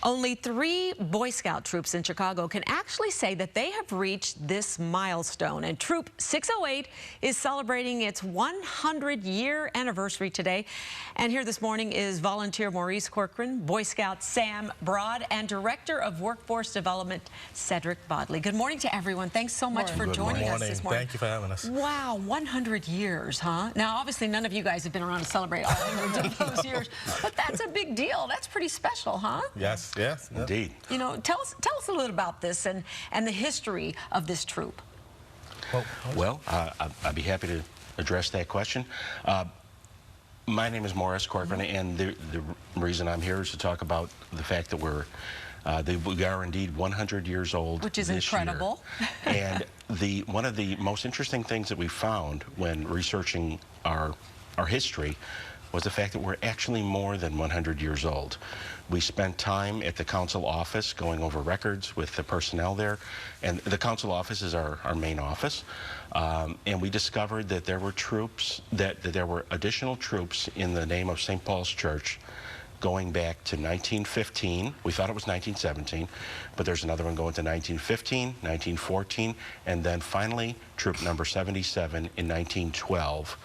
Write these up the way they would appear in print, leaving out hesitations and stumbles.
Only 3 Boy Scout troops in Chicago can actually say that they have reached this milestone. And Troop 608 is celebrating its 100-year anniversary today. And here this morning is volunteer Maurice Corcoran, Boy Scout Sam Broad, and Director of Workforce Development Cedric Bodley. Good morning to everyone. Thanks so much for joining us this morning. Thank you for having us. Wow, 100 years, huh? Now, obviously, none of you guys have been around to celebrate all hundreds of those years, but that's a big deal. That's pretty special, huh? Yes. Yes, indeed. You know, tell us a little bit about this and the history of this troop. Well, I'd be happy to address that question. My name is Maurice Corcoran, and the reason I'm here is to talk about the fact that we are indeed 100 years old, which is incredible. And one of the most interesting things that we found when researching our history was the fact that we're actually more than 100 years old. We spent time at the council office going over records with the personnel there, and the council office is our main office, and we discovered that there were troops, that there were additional troops in the name of St. Paul's Church going back to 1915. We thought it was 1917, but there's another one going to 1915, 1914, and then finally troop number 77 in 1912.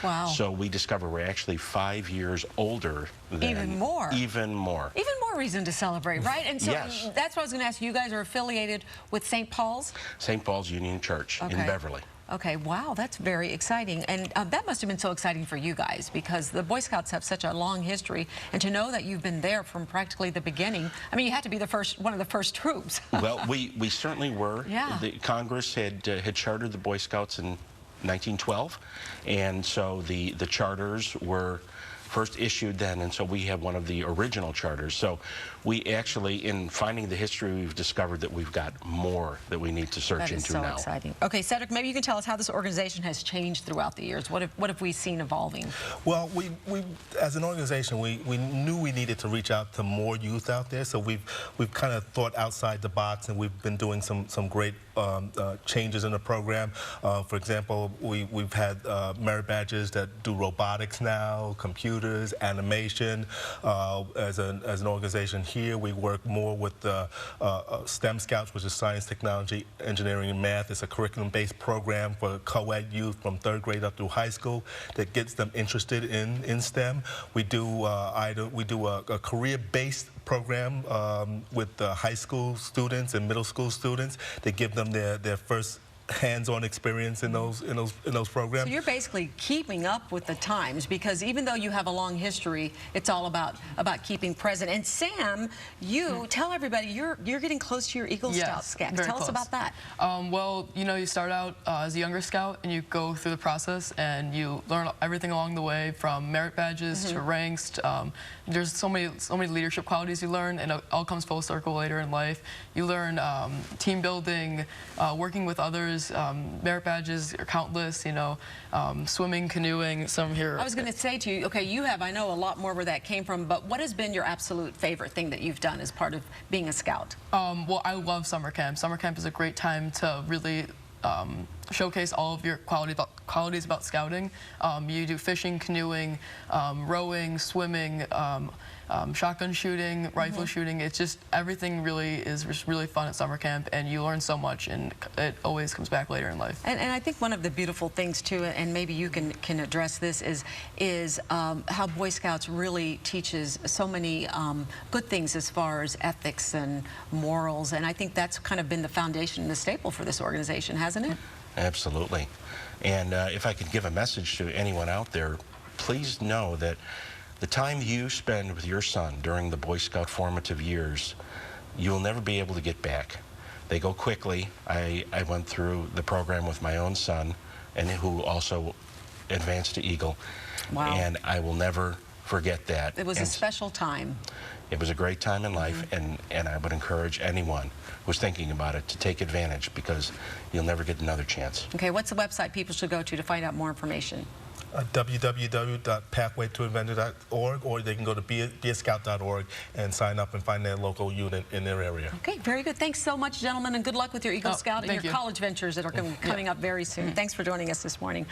Wow. So we discover we're actually 5 years older than... Even more. Even more. Even more reason to celebrate, right? And so yes. That's what I was going to ask. You guys are affiliated with St. Paul's? St. Paul's Union Church in Beverly. Okay, wow, that's very exciting. And that must have been so exciting for you guys because the Boy Scouts have such a long history, and to know that you've been there from practically the beginning, I mean, you had to be one of the first troops. Well, we certainly were. Yeah. The Congress had chartered the Boy Scouts in 1912, and so the charters were first issued then, and so we have one of the original charters. So we actually, in finding the history, we've discovered that we've got more that we need to search into now. That is so exciting. Okay, Cedric, maybe you can tell us how this organization has changed throughout the years. What have we seen evolving? Well, we as an organization, we knew we needed to reach out to more youth out there, so we've kind of thought outside the box, and we've been doing some great changes in the program. For example, we've had merit badges that do robotics now, computers, animation. As an organization here, we work more with STEM Scouts, which is science, technology, engineering, and math. It's a curriculum-based program for co-ed youth from 3rd grade up through high school that gets them interested in STEM. We do a career-based program with high school students and middle school students that give them their first hands-on experience in those programs. So you're basically keeping up with the times, because even though you have a long history, it's all about keeping present. And Sam, you tell everybody you're getting close to your Eagle Scout sketch. Tell us about that. Well, you know, you start out as a younger scout, and you go through the process, and you learn everything along the way, from merit badges to ranks. There's so many leadership qualities you learn, and it all comes full circle later in life. You learn team building, working with others. Merit badges are countless, you know, swimming, canoeing, some here. I was going to say to you, okay, you have, I know, a lot more where that came from, but what has been your absolute favorite thing that you've done as part of being a scout? Well, I love summer camp. Summer camp is a great time to really showcase all of your qualities about scouting. You do fishing, canoeing, rowing, swimming, shotgun shooting, rifle shooting. It's just, everything really is just really fun at summer camp, and you learn so much, and it always comes back later in life. And I think one of the beautiful things too, and maybe you can address this, is how Boy Scouts really teaches so many good things as far as ethics and morals, and I think that's kind of been the foundation and the staple for this organization, hasn't it? Absolutely. And if I could give a message to anyone out there, please know that the time you spend with your son during the Boy Scout formative years, you'll never be able to get back. They go quickly. I went through the program with my own son, and who also advanced to Eagle. Wow. And I will never forget that. It was a special time. It was a great time in life, and I would encourage anyone who's thinking about it to take advantage, because you'll never get another chance. Okay, what's the website people should go to find out more information? www.pathwaytoadventure.org, or they can go to beascout.org and sign up and find their local unit in their area. Okay, very good. Thanks so much, gentlemen, and good luck with your Eagle Scout and your college ventures that are coming up very soon. Thanks for joining us this morning.